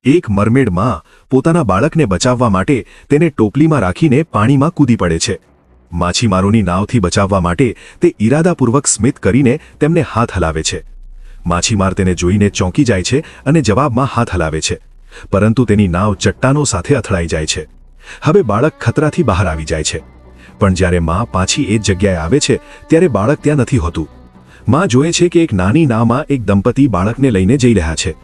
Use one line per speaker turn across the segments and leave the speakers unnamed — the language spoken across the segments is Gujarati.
એક મરમેડ માં પોતાના બાળકને બચાવવા માટે તેને ટોપલીમાં રાખીને પાણીમાં કૂદી પડે છે. માછીમારોની નાવથી બચાવવા માટે તે ઈરાદાપૂર્વક સ્મિત કરીને તેમને હાથ હલાવે છે. માછીમાર તેને જોઈને ચોંકી જાય છે અને જવાબમાં હાથ હલાવે છે, પરંતુ તેની નાવ ચટ્ટાનો સાથે અથડાઈ જાય છે. હવે બાળક ખતરાથી બહાર આવી જાય છે, પણ જ્યારે માં પાછી એ જ જગ્યાએ આવે છે ત્યારે બાળક ત્યાં નથી હોતું. માં જોએ છે કે એક નાની નાવમાં એક દંપતી બાળકને લઈને જઈ રહ્યા છે.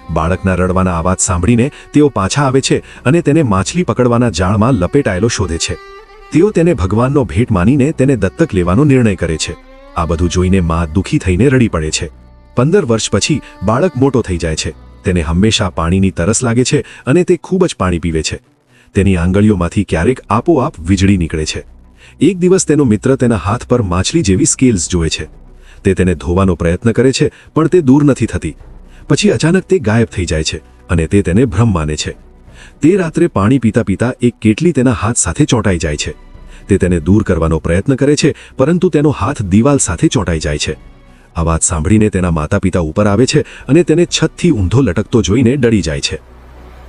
બાળકના રડવાના અવાજ સાંભળીને તેઓ પાછા આવે છે અને તેને માછલી પકડવાના જાળમાં લપેટાયેલો શોધે છે. તેઓ તેને ભગવાનનો ભેટ માનીને તેને દત્તક લેવાનો નિર્ણય કરે છે. આ બધું જોઈને માં દુઃખી થઈને રડી પડે છે. 15 વર્ષ પછી બાળક મોટો થઈ જાય છે. તેને હંમેશા પાણીની તરસ લાગે છે અને તે ખૂબ જ પાણી પીવે છે. તેની આંગળીઓમાંથી ક્યારેક આપોઆપ વીજળી નીકળે છે. એક દિવસ તેનો મિત્ર તેના હાથ પર માછલી જેવી સ્કેલ્સ જોવે છે. તે તેને ધોવાનો પ્રયત્ન કરે છે, પણ તે દૂર નથી થતી. પછી અચાનક તે ગાયબ થઈ જાય છે અને તે તેને ભ્રમ માને છે. તે રાત્રે પાણી પીતા પીતા એક કેટલી તેના હાથ સાથે ચોંટાઈ જાય છે. તે તેને દૂર કરવાનો પ્રયત્ન કરે છે, પરંતુ તેનો હાથ દિવાલ સાથે ચોંટાઈ જાય છે. આ વાત સાંભળીને તેના માતા પિતા ઉપર આવે છે અને તેને છતથી ઊંધો લટકતો જોઈને ડરી જાય છે.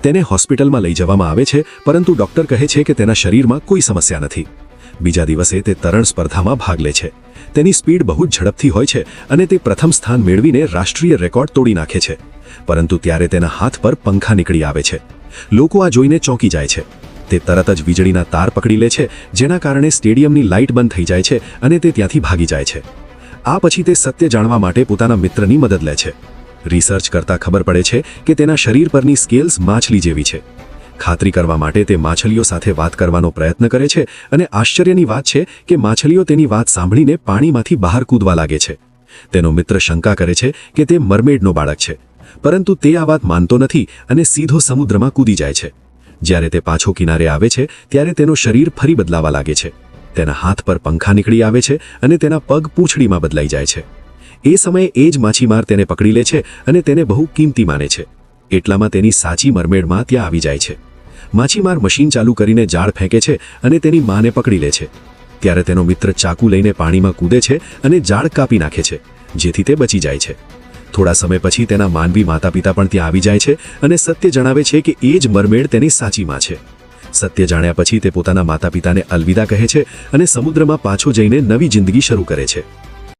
તેને હોસ્પિટલમાં લઈ જવામાં આવે છે, પરંતુ ડોક્ટર કહે છે કે તેના શરીરમાં કોઈ સમસ્યા નથી. બીજા દિવસે તે તરણ સ્પર્ધામાં ભાગ લે છે. તેની સ્પીડ બહુ જ ઝડપથી હોય છે અને તે પ્રથમ સ્થાન મેળવીને રાષ્ટ્રીય રેકોર્ડ તોડી નાખે છે. પરંતુ ત્યારે તેના હાથ પર પંખા નીકળી આવે છે. લોકો આ જોઈને ચોંકી જાય છે. તે તરત જ વીજળીના તાર પકડી લે છે, જેના કારણે સ્ટેડિયમની લાઇટ બંધ થઈ જાય છે અને તે ત્યાંથી ભાગી જાય છે. આ પછી તે સત્ય જાણવા માટે પોતાના મિત્રની મદદ લે છે. રિસર્ચ કરતા ખબર પડે છે કે તેના શરીર પરની સ્કેલ્સ માછલી જેવી છે. ખાતરી કરવા માટે તે માછલીઓ સાથે વાત કરવાનો પ્રયત્ન કરે છે અને આશ્ચર્યની વાત છે કે માછલીઓ તેની વાત સાંભળીને પાણીમાંથી બહાર કૂદવા લાગે છે. તેનો મિત્ર શંકા કરે છે કે તે મરમેડનો બાળક છે, પરંતુ તે આ વાત માનતો નથી અને સીધો સમુદ્રમાં કૂદી જાય છે. જ્યારે તે પાછો કિનારે આવે છે ત્યારે તેનું શરીર ફરી બદલાવા લાગે છે. તેના હાથ પર પંખા નીકળી આવે છે અને તેના પગ પૂંછડીમાં બદલાઈ જાય છે. એ સમયે એ જ માછીમાર તેને પકડી લે છે અને તેને બહુ કિંમતી માને છે. એટલામાં તેની સાચી મરમેડમાં ત્યાં આવી જાય છે. માછીમાર મશીન ચાલુ કરીને જાળ ફેંકે છે અને તેની માને પકડી લે છે. ત્યારે તેનો મિત્ર ચાકુ લઈને પાણીમાં કૂદે છે અને જાળ કાપી નાખે છે, જેથી તે બચી જાય છે. થોડા સમય પછી તેના માનવી માતા પિતા પણ ત્યાં આવી જાય છે અને સત્ય જણાવે છે કે એ જ મરમેડ તેની સાચી માં છે. સત્ય જાણ્યા પછી તે પોતાના માતા પિતાને અલવિદા કહે છે અને સમુદ્રમાં પાછો જઈને નવી જિંદગી શરૂ કરે છે.